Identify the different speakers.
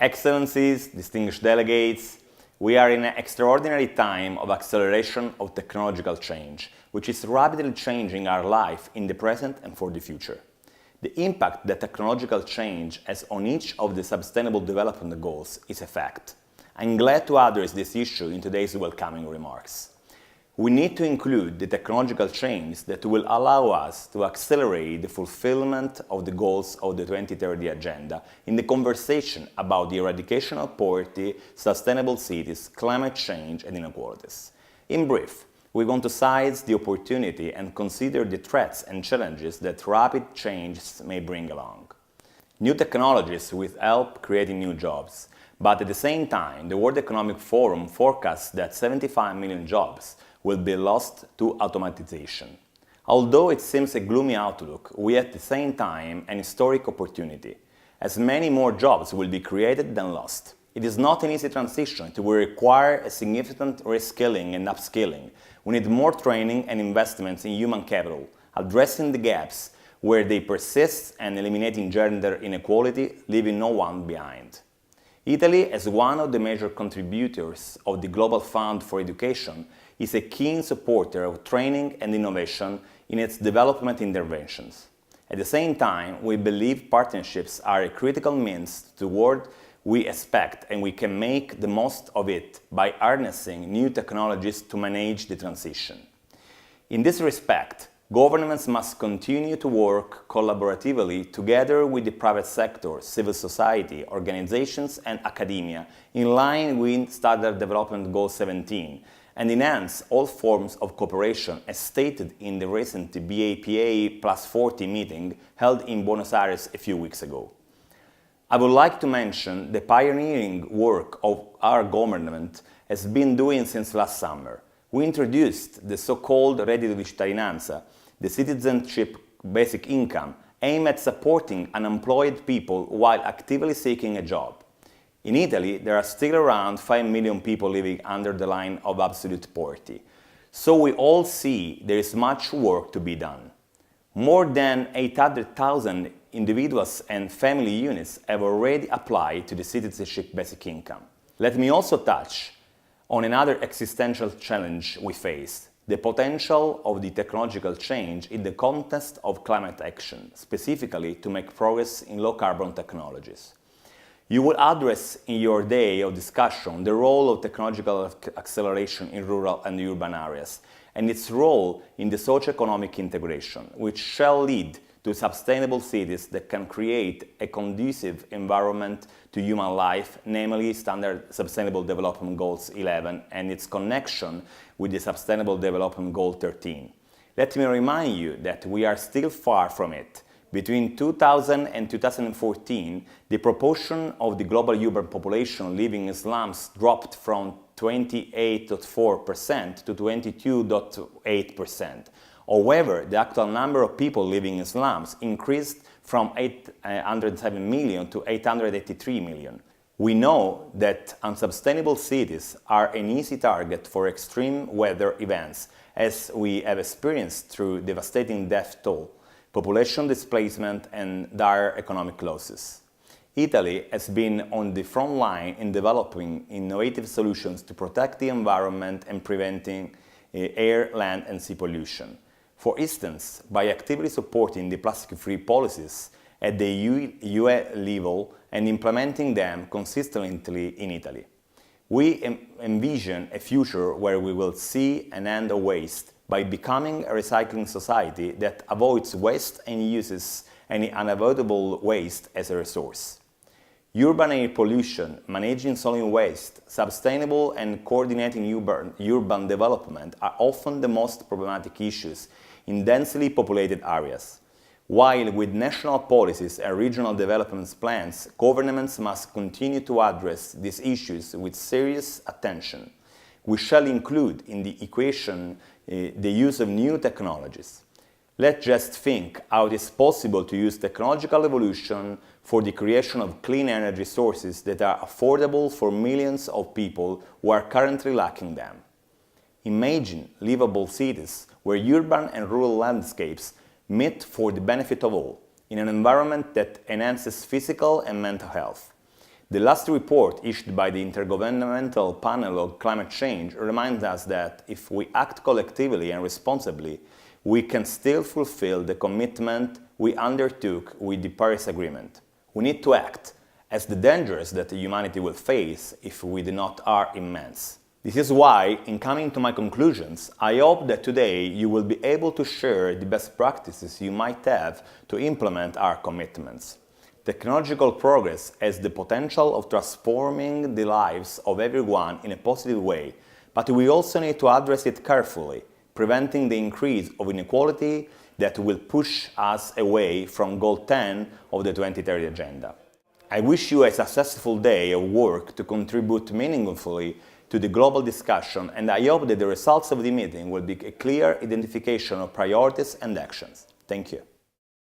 Speaker 1: Excellencies, distinguished delegates, we are in an extraordinary time of acceleration of technological change, which is rapidly changing our life in the present and for the future. The impact that technological change has on each of the Sustainable Development Goals is a fact. I'm glad to address this issue in today's welcoming remarks. We need to include the technological change that will allow us to accelerate the fulfillment of the goals of the 2030 Agenda in the conversation about the eradication of poverty, sustainable cities, climate change, and inequalities. In brief, we want to seize the opportunity and consider the threats and challenges that rapid changes may bring along. New technologies will help creating new jobs, but at the same time, the World Economic Forum forecasts that 75 million jobs will be lost to automatization. Although it seems a gloomy outlook, we at the same time an historic opportunity, as many more jobs will be created than lost. It is not an easy transition. It will require a significant reskilling and upskilling. We need more training and investments in human capital, addressing the gaps where they persist and eliminating gender inequality, leaving no one behind. Italy, as one of the major contributors of the Global Fund for Education, is a keen supporter of training and innovation in its development interventions. At the same time, we believe partnerships are a critical means toward we expect, and we can make the most of it by harnessing new technologies to manage the transition. In this respect, governments must continue to work collaboratively together with the private sector, civil society, organizations, and academia in line with Standard Development Goal 17, and enhance all forms of cooperation as stated in the recent BAPA Plus 40 meeting held in Buenos Aires a few weeks ago. I would like to mention the pioneering work of our government has been doing since last summer. We introduced the so-called reddito di cittadinanza, the citizenship basic income, aimed at supporting unemployed people while actively seeking a job. In Italy, there are still around 5 million people living under the line of absolute poverty. So we all see there is much work to be done. More than 800,000 individuals and family units have already applied to the citizenship basic income. Let me also touch on another existential challenge we face, the potential of the technological change in the context of climate action, specifically to make progress in low-carbon technologies. You will address in your day of discussion the role of technological acceleration in rural and urban areas and its role in the socio-economic integration, which shall lead to sustainable cities that can create a conducive environment to human life, namely Standard Sustainable Development Goals 11 and its connection with the Sustainable Development Goal 13. Let me remind you that we are still far from it. Between 2000 and 2014, the proportion of the global urban population living in slums dropped from 28.4% to 22.8%. However, the actual number of people living in slums increased from 807 million to 883 million. We know that unsustainable cities are an easy target for extreme weather events, as we have experienced through devastating death toll, population displacement, and dire economic losses. Italy has been on the front line in developing innovative solutions to protect the environment and preventing air, land, and sea pollution. For instance, by actively supporting the plastic-free policies at the EU level and implementing them consistently in Italy. We envision a future where we will see an end of waste by becoming a recycling society that avoids waste and uses any unavoidable waste as a resource. Urban air pollution, managing solid waste, sustainable and coordinating urban development are often the most problematic issues in densely populated areas. While with national policies and regional development plans, governments must continue to address these issues with serious attention. We shall include in the equation the use of new technologies. Let's just think how it is possible to use technological evolution for the creation of clean energy sources that are affordable for millions of people who are currently lacking them. Imagine livable cities where urban and rural landscapes meet for the benefit of all, in an environment that enhances physical and mental health. The last report issued by the Intergovernmental Panel on Climate Change reminds us that if we act collectively and responsibly, we can still fulfill the commitment we undertook with the Paris Agreement. We need to act, as the dangers that humanity will face if we do not are immense. This is why, in coming to my conclusions, I hope that today you will be able to share the best practices you might have to implement our commitments. Technological progress has the potential of transforming the lives of everyone in a positive way, but we also need to address it carefully, preventing the increase of inequality that will push us away from Goal 10 of the 2030 Agenda. I wish you a successful day of work to contribute meaningfully to the global discussion, and I hope that the results of the meeting will be a clear identification of priorities and actions. Thank you.